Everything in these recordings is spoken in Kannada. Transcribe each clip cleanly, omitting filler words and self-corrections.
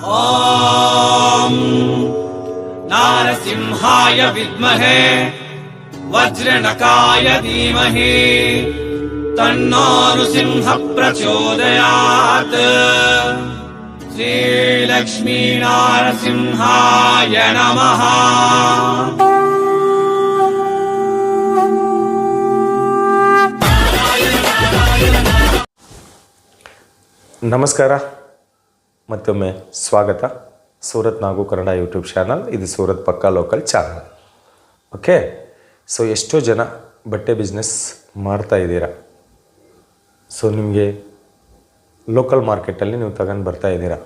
ॐ नारसिंहाय विद्महे वज्रनकाय धीमहि तन्नो नृसिंह प्रचोदयात्। श्रीलक्ष्मी नारसिंहाय नमः। ನಮಸ್ಕಾರ, ಮತ್ತೊಮ್ಮೆ ಸ್ವಾಗತ. ಸೂರತ್ ನಾಗು ಕನ್ನಡ ಯೂಟ್ಯೂಬ್ ಚಾನಲ್. ಇದು ಸೂರತ್ ಪಕ್ಕಾ ಲೋಕಲ್ ಚಾನಲ್. ಓಕೆ, ಸೊ ಎಷ್ಟೋ ಜನ ಬಟ್ಟೆ ಬಿಸ್ನೆಸ್ ಮಾಡ್ತಾ ಇದ್ದೀರಾ. ಸೊ ನಿಮಗೆ ಲೋಕಲ್ ಮಾರ್ಕೆಟಲ್ಲಿ ನೀವು ತಗೊಂಡು ಬರ್ತಾ ಇದ್ದೀರಾ.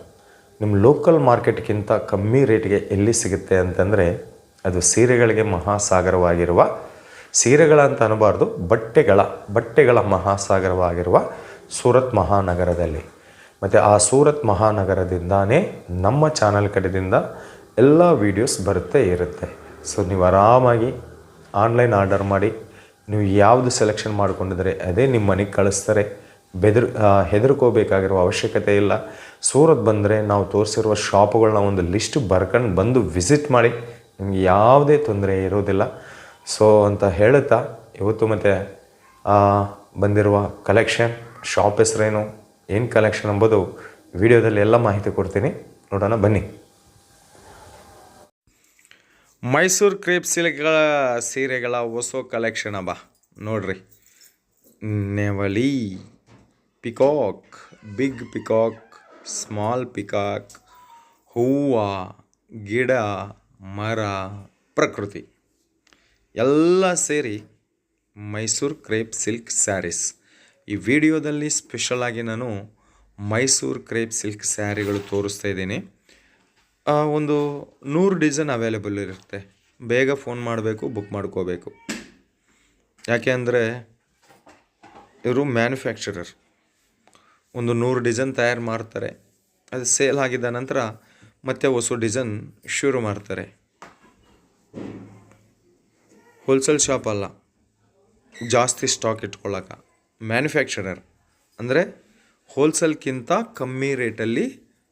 ನಿಮ್ಮ ಲೋಕಲ್ ಮಾರ್ಕೆಟ್ಗಿಂತ ಕಮ್ಮಿ ರೇಟ್ಗೆ ಎಲ್ಲಿ ಸಿಗುತ್ತೆ ಅಂತಂದರೆ ಅದು ಸೀರೆಗಳಿಗೆ ಮಹಾಸಾಗರವಾಗಿರುವ, ಸೀರೆಗಳ ಅಂತ ಅನ್ನಬಾರ್ದು, ಬಟ್ಟೆಗಳ ಮಹಾಸಾಗರವಾಗಿರುವ ಸೂರತ್ ಮಹಾನಗರದಲ್ಲಿ. ಮತ್ತು ಆ ಸೂರತ್ ಮಹಾನಗರದಿಂದಾನೇ ನಮ್ಮ ಚಾನಲ್ ಕಡೆಯಿಂದ ಎಲ್ಲ ವೀಡಿಯೋಸ್ ಬರುತ್ತೆ ಇರುತ್ತೆ. ಸೊ ನೀವು ಆರಾಮಾಗಿ ಆನ್ಲೈನ್ ಆರ್ಡರ್ ಮಾಡಿ, ನೀವು ಯಾವುದು ಸೆಲೆಕ್ಷನ್ ಮಾಡ್ಕೊಂಡಿದ್ರೆ ಅದೇ ನಿಮ್ಮ ಮನೆಗೆ ಕಳಿಸ್ತಾರೆ. ಹೆದರ್ಕೋಬೇಕಾಗಿರುವ ಅವಶ್ಯಕತೆ ಇಲ್ಲ. ಸೂರತ್ ಬಂದರೆ ನಾವು ತೋರಿಸಿರುವ ಶಾಪುಗಳನ್ನ ಒಂದು ಲಿಸ್ಟ್ ಬರ್ಕೊಂಡು ಬಂದು ವಿಸಿಟ್ ಮಾಡಿ, ನಿಮಗೆ ಯಾವುದೇ ತೊಂದರೆ ಇರೋದಿಲ್ಲ. ಸೊ ಅಂತ ಹೇಳುತ್ತಾ ಇವತ್ತು ಮತ್ತು ಬಂದಿರುವ ಕಲೆಕ್ಷನ್, ಶಾಪ್ ಹೆಸರೇನು, ಏನು ಕಲೆಕ್ಷನ್ ಎಂಬುದು ವಿಡಿಯೋದಲ್ಲಿ ಎಲ್ಲ ಮಾಹಿತಿ ಕೊಡ್ತೀನಿ, ನೋಡೋಣ ಬನ್ನಿ. ಮೈಸೂರು ಕ್ರೇಪ್ ಸಿಲ್ಕ್ಗಳ ಸೀರೆಗಳ ಹೊಸ ಕಲೆಕ್ಷನ್ ಬಾ ನೋಡ್ರಿ. ನೆವಳಿ, peacock, big peacock, small peacock, ಹೂವು, ಗಿಡ, ಮರ, ಪ್ರಕೃತಿ ಎಲ್ಲ ಸೇರಿ ಮೈಸೂರು ಕ್ರೇಪ್ ಸಿಲ್ಕ್ ಸ್ಯಾರೀಸ್. ಈ ವಿಡಿಯೋದಲ್ಲಿ ಸ್ಪೆಷಲಾಗಿ ನಾನು ಮೈಸೂರು ಕ್ರೇಪ್ ಸಿಲ್ಕ್ ಸ್ಯಾರಿಗಳು ತೋರಿಸ್ತಾ ಇದ್ದೀನಿ. ಒಂದು 100 ಡಿಸೈನ್ ಅವೈಲೇಬಲ್ ಇರುತ್ತೆ. ಬೇಗ ಫೋನ್ ಮಾಡಬೇಕು, ಬುಕ್ ಮಾಡ್ಕೋಬೇಕು. ಯಾಕೆ ಅಂದರೆ ಇವರು ಮ್ಯಾನುಫ್ಯಾಕ್ಚರರ್. ಒಂದು 100 ಡಿಸೈನ್ ತಯಾರು ಮಾಡ್ತಾರೆ, ಅದು ಸೇಲ್ ಆಗಿದ್ದ ನಂತರ ಮತ್ತೆ ಹೊಸ ಡಿಸೈನ್ ಶುರು ಮಾಡ್ತಾರೆ. ಹೋಲ್ಸೇಲ್ ಶಾಪ್ ಅಲ್ಲ, ಜಾಸ್ತಿ ಸ್ಟಾಕ್ ಇಟ್ಕೊಳ್ಳೋಕೆ. ಮ್ಯಾನುಫ್ಯಾಕ್ಚರರ್ ಅಂದರೆ ಹೋಲ್ಸೇಲ್ಗಿಂತ ಕಮ್ಮಿ ರೇಟಲ್ಲಿ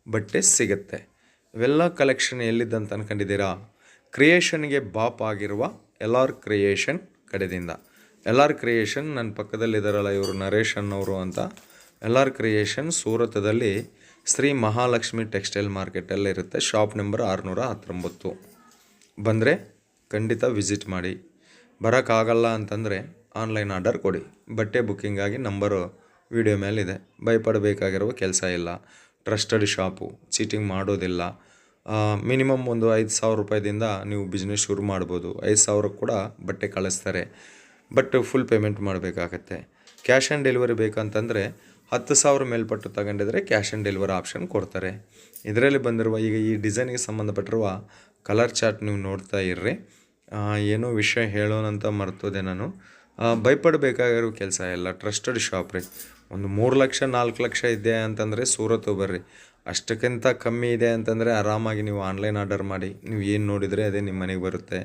ಬಟ್ಟೆ ಸಿಗುತ್ತೆ. ಇವೆಲ್ಲ ಕಲೆಕ್ಷನ್ ಎಲ್ಲಿದ್ದಂತ ಅಂದ್ಕೊಂಡಿದ್ದೀರಾ? ಕ್ರಿಯೇಷನ್ಗೆ ಬಾಪ್ ಆಗಿರುವ LR ಕ್ರಿಯೇಷನ್ ಕಡೆಯಿಂದ. LR ಕ್ರಿಯೇಷನ್ ನನ್ನ ಪಕ್ಕದಲ್ಲಿದ್ದಾರಲ್ಲ ಇವರು, ನರೇಶ್ ಅನ್ನೋರು ಅಂತ. LR ಕ್ರಿಯೇಷನ್ ಸೂರತದಲ್ಲಿ ಶ್ರೀ ಮಹಾಲಕ್ಷ್ಮಿ ಟೆಕ್ಸ್ಟೈಲ್ ಮಾರ್ಕೆಟಲ್ಲಿ ಇರುತ್ತೆ. Shop number 619. ಬಂದರೆ ಖಂಡಿತ ವಿಸಿಟ್ ಮಾಡಿ. ಬರೋಕ್ಕಾಗಲ್ಲ ಅಂತಂದರೆ ಆನ್ಲೈನ್ ಆರ್ಡರ್ ಕೊಡಿ. ಬಟ್ಟೆ ಬುಕ್ಕಿಂಗಾಗಿ ನಂಬರು ವಿಡಿಯೋ ಮೇಲಿದೆ. ಭಯಪಡಬೇಕಾಗಿರುವ ಕೆಲಸ ಇಲ್ಲ. ಟ್ರಸ್ಟೆಡ್ ಶಾಪು, ಚೀಟಿಂಗ್ ಮಾಡೋದಿಲ್ಲ. ಮಿನಿಮಮ್ ಒಂದು 5,000 ರೂಪಾಯಿದಿಂದ ನೀವು ಬಿಸ್ನೆಸ್ ಶುರು ಮಾಡ್ಬೋದು. 5,000 ಕೂಡ ಬಟ್ಟೆ ಕಳಿಸ್ತಾರೆ, ಬಟ್ ಫುಲ್ ಪೇಮೆಂಟ್ ಮಾಡಬೇಕಾಗತ್ತೆ. ಕ್ಯಾಶ್ ಆನ್ ಡೆಲಿವರಿ ಬೇಕಂತಂದರೆ 10,000 ಮೇಲ್ಪಟ್ಟು ತಗೊಂಡಿದ್ರೆ ಕ್ಯಾಶ್ ಆನ್ ಡೆಲಿವರಿ ಆಪ್ಷನ್ ಕೊಡ್ತಾರೆ. ಇದರಲ್ಲಿ ಬಂದಿರುವ ಈಗ ಈ ಡಿಸೈನ್ಗೆ ಸಂಬಂಧಪಟ್ಟಿರುವ ಕಲರ್ ಚಾರ್ಟ್ ನೀವು ನೋಡ್ತಾ ಇರ್ರಿ. ಏನೋ ವಿಷಯ ಹೇಳೋಣಂತ ಮರ್ತೋದೆ ನಾನು. ಭಯಪಡಬೇಕಾಗಿರೋ ಕೆಲಸ ಇಲ್ಲ. ಟ್ರಸ್ಟೆಡ್ ಶಾಪ್ ರೀ. ಒಂದು 3 ಲಕ್ಷ 4 ಲಕ್ಷ ಇದೆ ಅಂತಂದರೆ ಸೂರತ್ ಬರ್ರಿ. ಅಷ್ಟಕ್ಕಿಂತ ಕಮ್ಮಿ ಇದೆ ಅಂತಂದರೆ ಆರಾಮಾಗಿ ನೀವು ಆನ್ಲೈನ್ ಆರ್ಡರ್ ಮಾಡಿ. ನೀವು ಏನು ನೋಡಿದರೆ ಅದೇ ನಿಮ್ಮ ಮನೆಗೆ ಬರುತ್ತೆ.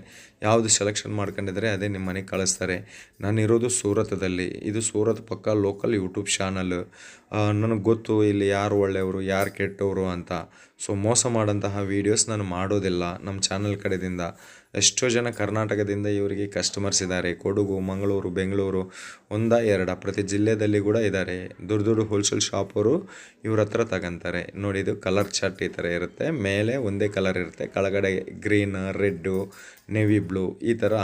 ಯಾವುದು ಸೆಲೆಕ್ಷನ್ ಮಾಡ್ಕೊಂಡಿದ್ರೆ ಅದೇ ನಿಮ್ಮ ಮನೆಗೆ ಕಳಿಸ್ತಾರೆ. ನಾನಿರೋದು ಸೂರತದಲ್ಲಿ. ಇದು ಸೂರತ್ ಪಕ್ಕ ಲೋಕಲ್ ಯೂಟ್ಯೂಬ್ ಚಾನಲ್. ನನಗೆ ಗೊತ್ತು ಇಲ್ಲಿ ಯಾರು ಒಳ್ಳೆಯವರು ಯಾರು ಕೆಟ್ಟವರು ಅಂತ. ಸೊ ಮೋಸ ಮಾಡೋಂತಹ ವೀಡಿಯೋಸ್ ನಾನು ಮಾಡೋದಿಲ್ಲ ನಮ್ಮ ಚಾನಲ್ ಕಡೆಯಿಂದ. ಎಷ್ಟೋ ಜನ ಕರ್ನಾಟಕದಿಂದ ಇವರಿಗೆ ಕಸ್ಟಮರ್ಸ್ ಇದ್ದಾರೆ. ಕೊಡಗು, ಮಂಗಳೂರು, ಬೆಂಗಳೂರು, 1-2 ಪ್ರತಿ ಜಿಲ್ಲೆಯಲ್ಲಿ ಕೂಡ ಇದ್ದಾರೆ. ದೊಡ್ಡ ಹೋಲ್ಸೇಲ್ ಶಾಪವರು ಇವ್ರ ಹತ್ರ ತಗೊಂತಾರೆ. ನೋಡಿ, ಇದು ಕಲರ್ ಚಾರ್ಟ್ ಈ ಥರ ಇರುತ್ತೆ. ಮೇಲೆ ಒಂದೇ ಕಲರ್ ಇರುತ್ತೆ, ಕೆಳಗಡೆ ಗ್ರೀನ್, ರೆಡ್ಡು, ನೇವಿ ಬ್ಲೂ ಈ ಥರ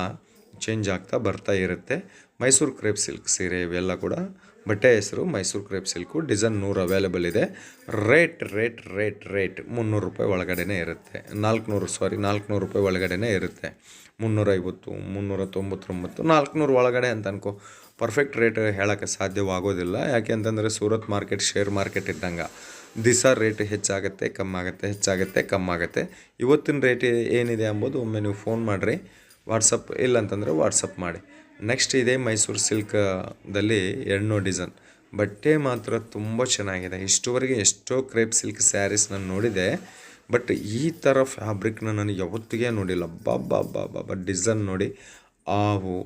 ಚೇಂಜ್ ಆಗ್ತಾ ಬರ್ತಾ ಇರುತ್ತೆ. ಮೈಸೂರು ಕ್ರೇಪ್ ಸಿಲ್ಕ್ ಸೀರೆ ಇವೆಲ್ಲ ಕೂಡ. ಬಟ್ಟೆ ಹೆಸರು Mysuru crepe silk. Design 100 available ಇದೆ. ರೇಟ್ 300 ರೂಪಾಯಿ ಒಳಗಡೆನೇ ಇರುತ್ತೆ. 400 ರೂಪಾಯಿ ಒಳಗಡೆನೇ ಇರುತ್ತೆ. 350, 399, 400 ಒಳಗಡೆ ಅಂತ ಅನ್ಕೋ. ಪರ್ಫೆಕ್ಟ್ ರೇಟ್ ಹೇಳೋಕ್ಕೆ ಸಾಧ್ಯವಾಗೋದಿಲ್ಲ. ಯಾಕೆ ಅಂತಂದರೆ ಸೂರತ್ ಮಾರ್ಕೆಟ್ ಶೇರ್ ಮಾರ್ಕೆಟ್ ಇದ್ದಂಗೆ. ದಿವಸ ರೇಟ್ ಹೆಚ್ಚಾಗುತ್ತೆ ಕಮ್ಮಾಗುತ್ತೆ, ಹೆಚ್ಚಾಗುತ್ತೆ ಕಮ್ಮಾಗುತ್ತೆ. ಇವತ್ತಿನ ರೇಟ್ ಏನಿದೆ ಎಂಬುದು ಒಮ್ಮೆ ನೀವು ಫೋನ್ ಮಾಡಿರಿ. ವಾಟ್ಸಪ್ ಇಲ್ಲಂತಂದರೆ ವಾಟ್ಸಪ್ ಮಾಡಿ. ನೆಕ್ಸ್ಟ್ ಇದೆ ಮೈಸೂರು ಸಿಲ್ಕ್ದಲ್ಲಿ 2 ಡಿಸೈನ್. ಬಟ್ಟೆ ಮಾತ್ರ ತುಂಬ ಚೆನ್ನಾಗಿದೆ. ಇಷ್ಟುವರೆಗೆ ಎಷ್ಟೋ ಕ್ರೇಪ್ ಸಿಲ್ಕ್ ಸ್ಯಾರೀಸ್ ನಾನು ನೋಡಿದೆ, ಬಟ್ ಈ ಥರ ಫ್ಯಾಬ್ರಿಕ್ನ ನಾನು ಯಾವತ್ತಿಗೆ ನೋಡಿಲ್ಲ. ಬಾಬಾ ಡಿಸೈನ್ ನೋಡಿ. ಆವು,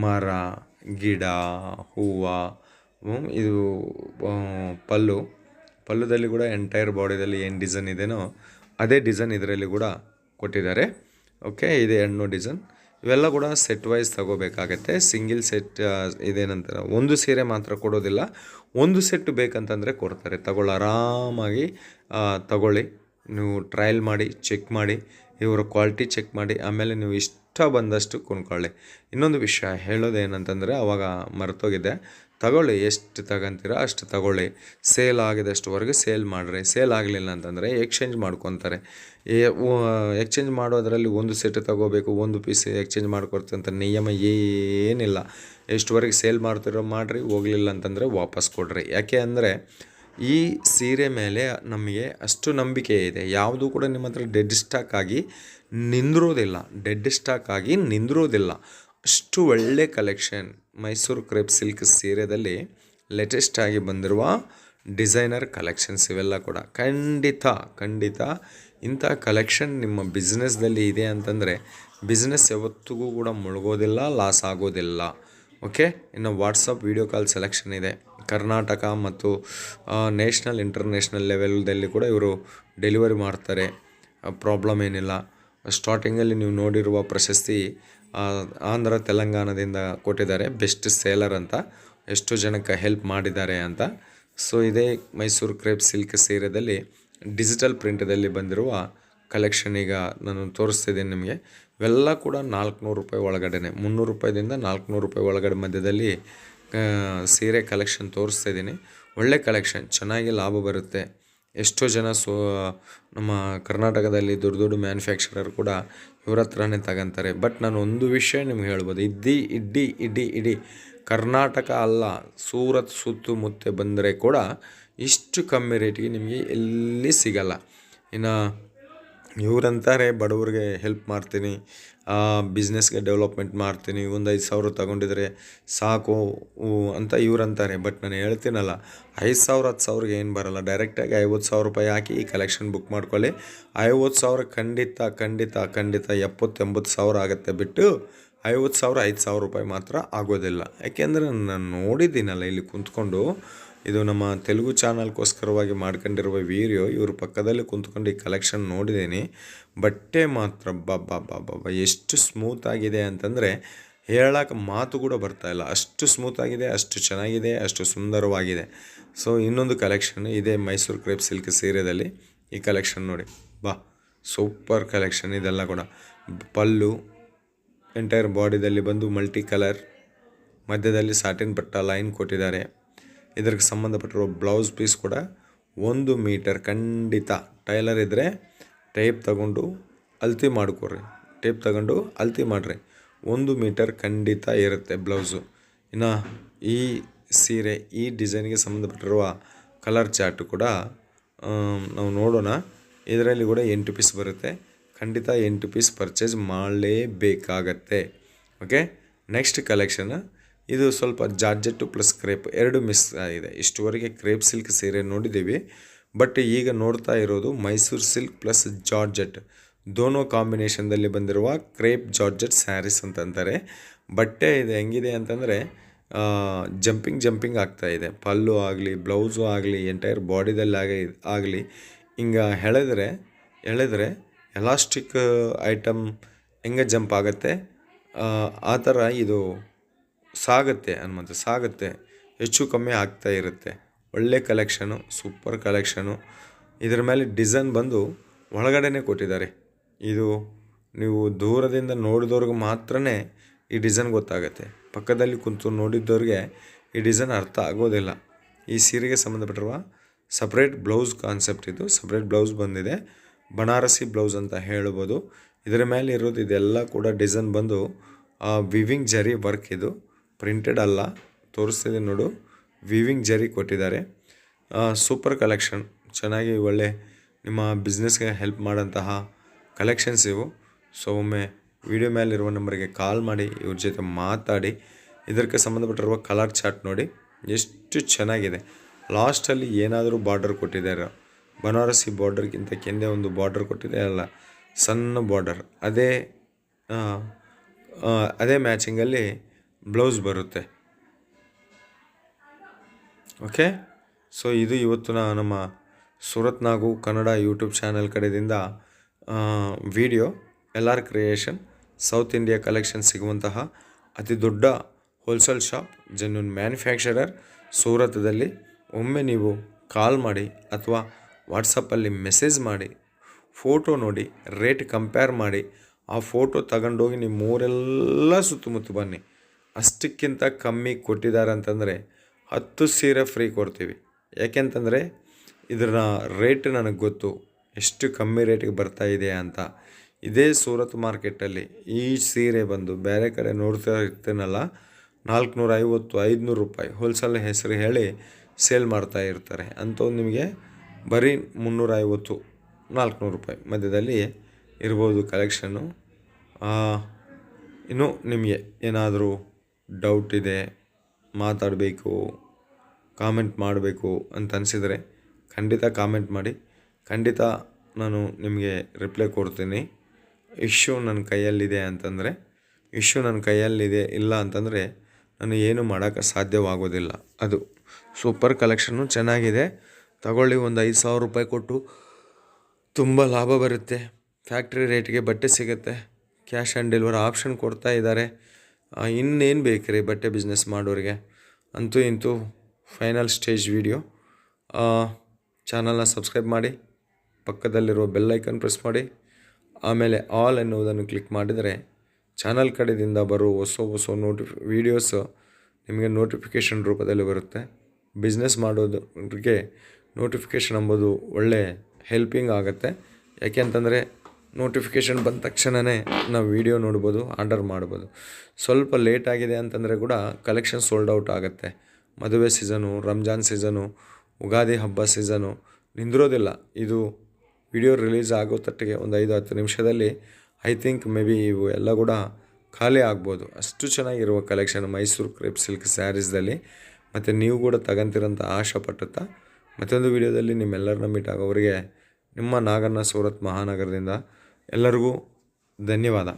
ಮರ, ಗಿಡ, ಹೂವು, ಇದು ಪಲ್ಲು, ಪಲ್ಲುದಲ್ಲಿ ಕೂಡ ಎಂಟೈರ್ ಬಾಡಿದಲ್ಲಿ ಏನು ಡಿಸೈನ್ ಇದೆಯೋ ಅದೇ ಡಿಸೈನ್ ಇದರಲ್ಲಿ ಕೂಡ ಕೊಟ್ಟಿದ್ದಾರೆ. ಓಕೆ, ಇದೆ ಹೆಣ್ಣು ಡಿಸೈನ್. ಇವೆಲ್ಲ ಕೂಡ ಸೆಟ್ ವೈಸ್ ತಗೋಬೇಕಾಗತ್ತೆ. ಸಿಂಗಿಲ್ ಸೆಟ್ ಇದೇನಂತಾರೆ, ಒಂದು ಸೀರೆ ಮಾತ್ರ ಕೊಡೋದಿಲ್ಲ, ಒಂದು ಸೆಟ್ ಬೇಕಂತಂದರೆ ಕೊಡ್ತಾರೆ. ಆರಾಮಾಗಿ ತಗೊಳ್ಳಿ. ನೀವು ಟ್ರಯಲ್ ಮಾಡಿ, ಚೆಕ್ ಮಾಡಿ, ಇವರ ಕ್ವಾಲಿಟಿ ಚೆಕ್ ಮಾಡಿ, ಆಮೇಲೆ ನೀವು ಇಷ್ಟ ಬಂದಷ್ಟು ಕೊಂಡ್ಕೊಳ್ಳಿ. ಇನ್ನೊಂದು ವಿಷಯ ಹೇಳೋದೇನಂತಂದರೆ, ಅವಾಗ ಮರ್ತೋಗಿದ್ದೆ, ತಗೊಳ್ಳಿ, ಎಷ್ಟು ತಗೊಂತೀರ ಅಷ್ಟು ತಗೊಳ್ಳಿ. ಸೇಲ್ ಆಗಿದಷ್ಟುವರೆಗೆ ಸೇಲ್ ಮಾಡಿರಿ. ಸೇಲ್ ಆಗಲಿಲ್ಲ ಅಂತಂದರೆ ಎಕ್ಸ್ಚೇಂಜ್ ಮಾಡ್ಕೊತಾರೆ. ಎಕ್ಸ್ಚೇಂಜ್ ಮಾಡೋದರಲ್ಲಿ ಒಂದು ಸೆಟ್ ತಗೋಬೇಕು, ಒಂದು ಪೀಸ್ ಎಕ್ಸ್ಚೇಂಜ್ ಮಾಡ್ಕೊಡ್ತಂತ ನಿಯಮ ಏನಿಲ್ಲ. ಎಷ್ಟುವರೆಗೆ ಸೇಲ್ ಮಾಡ್ತಿರೋ ಮಾಡಿರಿ, ಹೋಗಲಿಲ್ಲ ಅಂತಂದರೆ ವಾಪಸ್ ಕೊಡ್ರಿ. ಯಾಕೆ ಅಂದರೆ ಈ ಸೀರೆ ಮೇಲೆ ನಮಗೆ ಅಷ್ಟು ನಂಬಿಕೆ ಇದೆ. ಯಾವುದೂ ಕೂಡ ನಿಮ್ಮ ಹತ್ರ ಡೆಡ್ ಸ್ಟಾಕ್ ಆಗಿ ನಿಂದಿರೋದಿಲ್ಲ. ಅಷ್ಟು ಒಳ್ಳೆ ಕಲೆಕ್ಷನ್. ಮೈಸೂರು ಕ್ರೇಪ್ ಸಿಲ್ಕ್ ಸೀರೆದಲ್ಲಿ ಲೇಟೆಸ್ಟ್ ಆಗಿ ಬಂದಿರುವ ಡಿಸೈನರ್ ಕಲೆಕ್ಷನ್ಸ್ ಇವೆಲ್ಲ ಕೂಡ ಖಂಡಿತ ಇಂಥ ಕಲೆಕ್ಷನ್ ನಿಮ್ಮ ಬಿಸ್ನೆಸ್ದಲ್ಲಿ ಇದೆ ಅಂತಂದರೆ ಬಿಸ್ನೆಸ್ ಯಾವತ್ತಿಗೂ ಕೂಡ ಮುಳುಗೋದಿಲ್ಲ, ಲಾಸ್ ಆಗೋದಿಲ್ಲ. ಓಕೆ, ಇನ್ನು ವಾಟ್ಸಪ್ ವೀಡಿಯೋ ಕಾಲ್ ಸೆಲೆಕ್ಷನ್ ಇದೆ. ಕರ್ನಾಟಕ ಮತ್ತು ನ್ಯಾಷನಲ್ ಇಂಟರ್ನ್ಯಾಷನಲ್ ಲೆವೆಲ್ದಲ್ಲಿ ಕೂಡ ಇವರು ಡೆಲಿವರಿ ಮಾಡ್ತಾರೆ. ಪ್ರಾಬ್ಲಮ್ ಏನಿಲ್ಲ. ಸ್ಟಾರ್ಟಿಂಗಲ್ಲಿ ನೀವು ನೋಡಿರುವ ಪ್ರಶಸ್ತಿ ಆಂಧ್ರ ತೆಲಂಗಾಣದಿಂದ ಕೊಟ್ಟಿದ್ದಾರೆ, ಬೆಸ್ಟ್ ಸೇಲರ್ ಅಂತ, ಎಷ್ಟು ಜನಕ್ಕೆ ಹೆಲ್ಪ್ ಮಾಡಿದ್ದಾರೆ ಅಂತ. ಸೊ ಇದೇ ಮೈಸೂರು ಕ್ರೇಪ್ ಸಿಲ್ಕ್ ಸೀರೆದಲ್ಲಿ ಡಿಜಿಟಲ್ ಪ್ರಿಂಟದಲ್ಲಿ ಬಂದಿರುವ ಕಲೆಕ್ಷನ್ ಈಗ ನಾನು ತೋರಿಸ್ತಿದ್ದೀನಿ ನಿಮಗೆ. ಇವೆಲ್ಲ ಕೂಡ 400 ರೂಪಾಯಿ ಒಳಗಡೆ, 300 ರೂಪಾಯಿದಿಂದ 400 ರೂಪಾಯಿ ಒಳಗಡೆ ಮಧ್ಯದಲ್ಲಿ ಸೀರೆ ಕಲೆಕ್ಷನ್ ತೋರಿಸ್ತಿದ್ದೀನಿ. ಒಳ್ಳೆ ಕಲೆಕ್ಷನ್, ಚೆನ್ನಾಗಿ ಲಾಭ ಬರುತ್ತೆ. ಎಷ್ಟೋ ಜನ ನಮ್ಮ ಕರ್ನಾಟಕದಲ್ಲಿ ದೊಡ್ಡ ಮ್ಯಾನುಫ್ಯಾಕ್ಚರರ್ ಕೂಡ ಇವ್ರ ಹತ್ರನೇ ತಗೊಂತಾರೆ. ಬಟ್ ನಾನು ಒಂದು ವಿಷಯ ನಿಮ್ಗೆ ಹೇಳ್ಬೋದು, ಇಡೀ ಕರ್ನಾಟಕ ಅಲ್ಲ, ಸೂರತ್ ಸುತ್ತಮುತ್ತ ಬಂದರೆ ಕೂಡ ಇಷ್ಟು ಕಮ್ಮಿ ರೇಟಿಗೆ ನಿಮಗೆ ಎಲ್ಲಿ ಸಿಗಲ್ಲ. ಇನ್ನು ಇವರಂತಾರೆ ಬಡವ್ರಿಗೆ ಹೆಲ್ಪ್ ಮಾಡ್ತೀನಿ, ಬಿಸ್ನೆಸ್ಗೆ ಡೆವಲಪ್ಮೆಂಟ್ ಮಾಡ್ತೀನಿ, ಒಂದು 5,000 ತಗೊಂಡಿದ್ರೆ ಸಾಕು ಅಂತ ಇವ್ರಂತಾರೆ. ಬಟ್ ನಾನು ಹೇಳ್ತೀನಲ್ಲ, 5,000 10,000ಗೆ ಏನು ಬರೋಲ್ಲ. ಡೈರೆಕ್ಟಾಗಿ 50,000 ರೂಪಾಯಿ ಹಾಕಿ ಈ ಕಲೆಕ್ಷನ್ ಬುಕ್ ಮಾಡ್ಕೊಳ್ಳಿ. 50,000 ಖಂಡಿತ 70,000 ಆಗುತ್ತೆ. ಬಿಟ್ಟು 50,000 5,000 ರೂಪಾಯಿ ಮಾತ್ರ ಆಗೋದಿಲ್ಲ. ಯಾಕೆಂದರೆ ನಾನು ನೋಡಿದ್ದೀನಲ್ಲ ಇಲ್ಲಿ ಕುಂತ್ಕೊಂಡು, ಇದು ನಮ್ಮ ತೆಲುಗು ಚಾನಲ್ಗೋಸ್ಕರವಾಗಿ ಮಾಡ್ಕೊಂಡಿರುವ ವೀಡಿಯೋ. ಇವ್ರ ಪಕ್ಕದಲ್ಲಿ ಕುಂತ್ಕೊಂಡು ಈ ಕಲೆಕ್ಷನ್ ನೋಡಿದ್ದೀನಿ. ಬಟ್ಟೆ ಮಾತ್ರ ಎಷ್ಟು ಸ್ಮೂತಾಗಿದೆ ಅಂತಂದರೆ ಹೇಳೋಕೆ ಮಾತು ಕೂಡ ಬರ್ತಾಯಿಲ್ಲ. ಅಷ್ಟು ಸ್ಮೂತಾಗಿದೆ, ಅಷ್ಟು ಚೆನ್ನಾಗಿದೆ, ಅಷ್ಟು ಸುಂದರವಾಗಿದೆ. ಸೊ ಇನ್ನೊಂದು ಕಲೆಕ್ಷನ್ ಇದೆ ಮೈಸೂರು ಕ್ರೇಪ್ ಸಿಲ್ಕ್ ಸೀರೆದಲ್ಲಿ. ಈ ಕಲೆಕ್ಷನ್ ನೋಡಿ, ಸೂಪರ್ ಕಲೆಕ್ಷನ್. ಇದೆಲ್ಲ ಕೂಡ ಪಲ್ಲು ಎಂಟೈರ್ ಬಾಡಿದಲ್ಲಿ ಬಂದು ಮಲ್ಟಿ ಕಲರ್, ಮಧ್ಯದಲ್ಲಿ ಸಾಟಿನ್ ಪಟ್ಟ ಲೈನ್ ಕೊಟ್ಟಿದ್ದಾರೆ. ಇದಕ್ಕೆ ಸಂಬಂಧಪಟ್ಟಿರುವ ಬ್ಲೌಸ್ ಪೀಸ್ ಕೂಡ 1 ಮೀಟರ್ ಖಂಡಿತ. ಟೈಲರ್ ಇದ್ದರೆ ಟೇಪ್ ತಗೊಂಡು ಅಳತೆ ಮಾಡಿಕೊಡ್ರಿ, ಟೇಪ್ ತಗೊಂಡು ಅಳತೆ ಮಾಡಿರಿ. 1 ಮೀಟರ್ ಖಂಡಿತ ಇರುತ್ತೆ ಬ್ಲೌಸು. ಇನ್ನು ಈ ಸೀರೆ, ಈ ಡಿಸೈನ್ಗೆ ಸಂಬಂಧಪಟ್ಟಿರುವ ಕಲರ್ ಚಾರ್ಟ್ ಕೂಡ ನಾವು ನೋಡೋಣ. ಇದರಲ್ಲಿ ಕೂಡ 8 ಪೀಸ್ ಬರುತ್ತೆ. ಖಂಡಿತ 8 ಪೀಸ್ ಪರ್ಚೇಸ್ ಮಾಡಲೇಬೇಕಾಗತ್ತೆ. ಓಕೆ, ನೆಕ್ಸ್ಟ್ ಕಲೆಕ್ಷನ್ ಇದು ಸ್ವಲ್ಪ ಜಾರ್ಜೆಟ್ಟು ಪ್ಲಸ್ ಕ್ರೇಪ್ ಎರಡು ಮಿಕ್ಸ್ ಆಗಿದೆ. ಇಷ್ಟುವರೆಗೆ ಕ್ರೇಪ್ ಸಿಲ್ಕ್ ಸೀರೆ ನೋಡಿದ್ದೀವಿ. ಬಟ್ ಈಗ ನೋಡ್ತಾ ಇರೋದು ಮೈಸೂರು ಸಿಲ್ಕ್ ಪ್ಲಸ್ ಜಾರ್ಜೆಟ್ ದೋನೋ ಕಾಂಬಿನೇಷನ್ದಲ್ಲಿ ಬಂದಿರುವ ಕ್ರೇಪ್ ಜಾರ್ಜೆಟ್ ಸ್ಯಾರೀಸ್ ಅಂತಂತಾರೆ. ಬಟ್ಟೆ ಇದು ಹೆಂಗಿದೆ ಅಂತಂದರೆ ಜಂಪಿಂಗ್ ಆಗ್ತಾಯಿದೆ. ಪಲ್ಲು ಆಗಲಿ, ಬ್ಲೌಸು ಆಗಲಿ, ಎಂಟೈರ್ ಬಾಡಿದಲ್ಲಿ ಆಗಲಿ ಹಿಂಗೆ ಎಳೆದ್ರೆ ಎಲಾಸ್ಟಿಕ್ ಐಟಮ್ ಹೆಂಗೆ ಜಂಪ್ ಆಗುತ್ತೆ ಆ ಥರ ಇದು ಸಾಗುತ್ತೆ, ಹೆಚ್ಚು ಕಮ್ಮಿ ಆಗ್ತಾ ಇರುತ್ತೆ. ಒಳ್ಳೆ ಕಲೆಕ್ಷನು, ಸೂಪರ್ ಕಲೆಕ್ಷನು. ಇದರ ಮೇಲೆ ಡಿಸೈನ್ ಬಂದು ಒಳಗಡೆನೇ ಕೊಟ್ಟಿದ್ದಾರೆ. ಇದು ನೀವು ದೂರದಿಂದ ನೋಡಿದವ್ರಿಗೆ ಮಾತ್ರ ಈ ಡಿಸೈನ್ ಗೊತ್ತಾಗುತ್ತೆ. ಪಕ್ಕದಲ್ಲಿ ಕುಂತು ನೋಡಿದ್ದವ್ರಿಗೆ ಈ ಡಿಸೈನ್ ಅರ್ಥ ಆಗೋದಿಲ್ಲ. ಈ ಸೀರೆಗೆ ಸಂಬಂಧಪಟ್ಟಿರುವ ಸಪ್ರೇಟ್ ಬ್ಲೌಸ್ ಕಾನ್ಸೆಪ್ಟ್ ಇದು. ಸಪ್ರೇಟ್ ಬ್ಲೌಸ್ ಬಂದಿದೆ, ಬನಾರಸಿ ಬ್ಲೌಸ್ ಅಂತ ಹೇಳ್ಬೋದು. ಇದರ ಮೇಲೆ ಇರೋದು ಇದೆಲ್ಲ ಕೂಡ ಡಿಸೈನ್ ಬಂದು ವಿವಿಂಗ್ ಜರಿ ವರ್ಕ್. ಇದು ಪ್ರಿಂಟೆಡ್ ಅಲ್ಲ, ತೋರಿಸ್ತಿದೆ ನೋಡು, ವಿವಿಂಗ್ ಜರಿ ಕೊಟ್ಟಿದ್ದಾರೆ. ಸೂಪರ್ ಕಲೆಕ್ಷನ್, ಚೆನ್ನಾಗಿ ಒಳ್ಳೆ ನಿಮ್ಮ ಬಿಸ್ನೆಸ್ಗೆ ಹೆಲ್ಪ್ ಮಾಡೋಂತಹ ಕಲೆಕ್ಷನ್ಸ್ ಇವು. ಸೊ ಒಮ್ಮೆ ವಿಡಿಯೋ ಮೇಲಿರುವ ನಂಬರಿಗೆ ಕಾಲ್ ಮಾಡಿ ಇವ್ರ ಜೊತೆ ಮಾತಾಡಿ. ಇದಕ್ಕೆ ಸಂಬಂಧಪಟ್ಟಿರುವ ಕಲರ್ ಚಾರ್ಟ್ ನೋಡಿ ಎಷ್ಟು ಚೆನ್ನಾಗಿದೆ. ಲಾಸ್ಟಲ್ಲಿ ಏನಾದರೂ ಬಾರ್ಡರ್ ಕೊಟ್ಟಿದ್ದಾರೆ, ಬನಾರಸಿ ಬಾರ್ಡರ್ಗಿಂತ ಕೆಂದೆ ಒಂದು ಬಾರ್ಡರ್ ಕೊಟ್ಟಿದ್ದಾರೆ, ಸಣ್ಣ ಬಾರ್ಡರ್. ಅದೇ ಮ್ಯಾಚಿಂಗಲ್ಲಿ ಬ್ಲೌಸ್ ಬರುತ್ತೆ. ಓಕೆ, ಸೊ ಇದು ಇವತ್ತಿನ ನಮ್ಮ ಸೂರತ್ ನಾಗು ಕನ್ನಡ ಯೂಟ್ಯೂಬ್ ಚಾನಲ್ ಕಡೆಯಿಂದ video LR creation south India collection ಸಿಗುವಂತಹ ಅತಿ ದೊಡ್ಡ ಹೋಲ್ಸೇಲ್ ಶಾಪ್ ಜೆನ್ಯೂನ್ ಮ್ಯಾನುಫ್ಯಾಕ್ಚರರ್ ಸೂರತದಲ್ಲಿ. ಒಮ್ಮೆ ನೀವು ಕಾಲ್ ಮಾಡಿ ಅಥವಾ ವಾಟ್ಸಪ್ಪಲ್ಲಿ ಮೆಸೇಜ್ ಮಾಡಿ, ಫೋಟೋ ನೋಡಿ, ರೇಟ್ ಕಂಪೇರ್ ಮಾಡಿ, ಆ ಫೋಟೋ ತಗೊಂಡೋಗಿ ನಿಮ್ಮ ಊರೆಲ್ಲ ಸುತ್ತಮುತ್ತ ಬನ್ನಿ. ಅಷ್ಟಕ್ಕಿಂತ ಕಮ್ಮಿ ಕೊಟ್ಟಿದ್ದಾರೆ ಅಂತಂದರೆ 10 ಸೀರೆ ಫ್ರೀ ಕೊಡ್ತೀವಿ. ಯಾಕೆಂತಂದರೆ ಇದರ ರೇಟ್ ನನಗೆ ಗೊತ್ತು, ಎಷ್ಟು ಕಮ್ಮಿ ರೇಟಿಗೆ ಬರ್ತಾ ಇದೆ ಅಂತ. ಇದೇ ಸೂರತ್ ಮಾರ್ಕೆಟಲ್ಲಿ ಈ ಸೀರೆ ಬಂದು ಬೇರೆ ಕಡೆ ನೋಡ್ತಾ ಇರ್ತೀನಲ್ಲ, 450 500 ರೂಪಾಯಿ ಹೋಲ್ಸೇಲ್ ಹೆಸರು ಹೇಳಿ ಸೇಲ್ ಮಾಡ್ತಾ ಇರ್ತಾರೆ. ಅಂಥವು ನಿಮಗೆ ಬರೀ 350 400 ರೂಪಾಯಿ ಮಧ್ಯದಲ್ಲಿ ಇರ್ಬೋದು ಕಲೆಕ್ಷನ್ನು. ಇನ್ನು ನಿಮಗೆ ಏನಾದರೂ ಡೌಟ್ ಇದೆ, ಮಾತಾಡಬೇಕು, ಕಾಮೆಂಟ್ ಮಾಡಬೇಕು ಅಂತ ಅನಿಸಿದರೆ ಖಂಡಿತ ಕಾಮೆಂಟ್ ಮಾಡಿ, ಖಂಡಿತ ನಾನು ನಿಮಗೆ ರಿಪ್ಲೈ ಕೊಡ್ತೀನಿ. ಇಶ್ಯೂ ನನ್ನ ಕೈಯಲ್ಲಿದೆ ಅಂತಂದರೆ, ಇಶ್ಯೂ ನನ್ನ ಕೈಯಲ್ಲಿದೆ, ಇಲ್ಲ ಅಂತಂದರೆ ನಾನು ಏನು ಮಾಡೋಕ್ಕೆ ಸಾಧ್ಯವಾಗೋದಿಲ್ಲ. ಅದು ಸೂಪರ್ ಕಲೆಕ್ಷನ್ನು ಚೆನ್ನಾಗಿದೆ, ತಗೊಳ್ಳಿ. ಒಂದು 5,000 ರೂಪಾಯಿ ಕೊಟ್ಟು ತುಂಬ ಲಾಭ ಬರುತ್ತೆ. ಫ್ಯಾಕ್ಟ್ರಿ ರೇಟ್ಗೆ ಬಟ್ಟೆ ಸಿಗುತ್ತೆ. ಕ್ಯಾಶ್ ಆನ್ ಡೆಲಿವರಿ ಆಪ್ಷನ್ ಕೊಡ್ತಾ ಇದ್ದಾರೆ. ಇನ್ನೇನು ಬೇಕು ರೀ ಬಟ್ಟೆ ಬಿಸ್ನೆಸ್ ಮಾಡೋರಿಗೆ. ಅಂತೂ ಇಂತೂ ಫೈನಲ್ ಸ್ಟೇಜ್ ವಿಡಿಯೋ. ಚಾನಲ್ನ ಸಬ್ಸ್ಕ್ರೈಬ್ ಮಾಡಿ, ಪಕ್ಕದಲ್ಲಿರುವ ಬೆಲ್ ಐಕನ್ ಪ್ರೆಸ್ ಮಾಡಿ, ಆಮೇಲೆ ಆಲ್ ಎನ್ನುವುದನ್ನು ಕ್ಲಿಕ್ ಮಾಡಿದರೆ ಚಾನಲ್ ಕಡೆಯಿಂದ ಬರುವ ಹೊಸ ವೀಡಿಯೋಸ್ ನಿಮಗೆ ನೋಟಿಫಿಕೇಷನ್ ರೂಪದಲ್ಲಿ ಬರುತ್ತೆ. ಬಿಸ್ನೆಸ್ ಮಾಡೋದಕ್ಕೆ ನೋಟಿಫಿಕೇಷನ್ ಎಂಬುದು ಒಳ್ಳೆ ಹೆಲ್ಪಿಂಗ್ ಆಗುತ್ತೆ. ಯಾಕೆಂತಂದರೆ ನೋಟಿಫಿಕೇಷನ್ ಬಂದ ತಕ್ಷಣವೇ ನಾವು ವೀಡಿಯೋ ನೋಡ್ಬೋದು, ಆರ್ಡರ್ ಮಾಡ್ಬೋದು. ಸ್ವಲ್ಪ ಲೇಟ್ ಆಗಿದೆ ಅಂತಂದರೆ ಕೂಡ ಕಲೆಕ್ಷನ್ ಸೋಲ್ಡ್ ಔಟ್ ಆಗುತ್ತೆ. ಮದುವೆ ಸೀಸನು, ರಂಜಾನ್ ಸೀಸನು, ಉಗಾದಿ ಹಬ್ಬ ಸೀಸನು ನಿಂದಿರೋದಿಲ್ಲ. ಇದು ವಿಡಿಯೋ ರಿಲೀಸ್ ಆಗೋ ತಟ್ಟಿಗೆ ಒಂದು 5-10 ನಿಮಿಷದಲ್ಲಿ ಐ ಥಿಂಕ್ ಮೇ ಬಿ ಇವು ಎಲ್ಲ ಕೂಡ ಖಾಲಿ ಆಗ್ಬೋದು. ಅಷ್ಟು ಚೆನ್ನಾಗಿರುವ ಕಲೆಕ್ಷನ್ ಮೈಸೂರು ಕ್ರೇಪ್ ಸಿಲ್ಕ್ ಸ್ಯಾರೀಸ್ದಲ್ಲಿ. ಮತ್ತು ನೀವು ಕೂಡ ತಗೊಂತೀರಂತ ಆಶೆ ಪಟ್ಟುತ್ತಾ ಮತ್ತೊಂದು ವಿಡಿಯೋದಲ್ಲಿ ನಿಮ್ಮೆಲ್ಲರನ್ನ ಮೀಟ್ ಆಗೋವರಿಗೆ ನಿಮ್ಮ ನಾಗಣ್ಣ ಸೂರತ್ ಮಹಾನಗರದಿಂದ ಎಲ್ಲರಿಗೂ ಧನ್ಯವಾದ.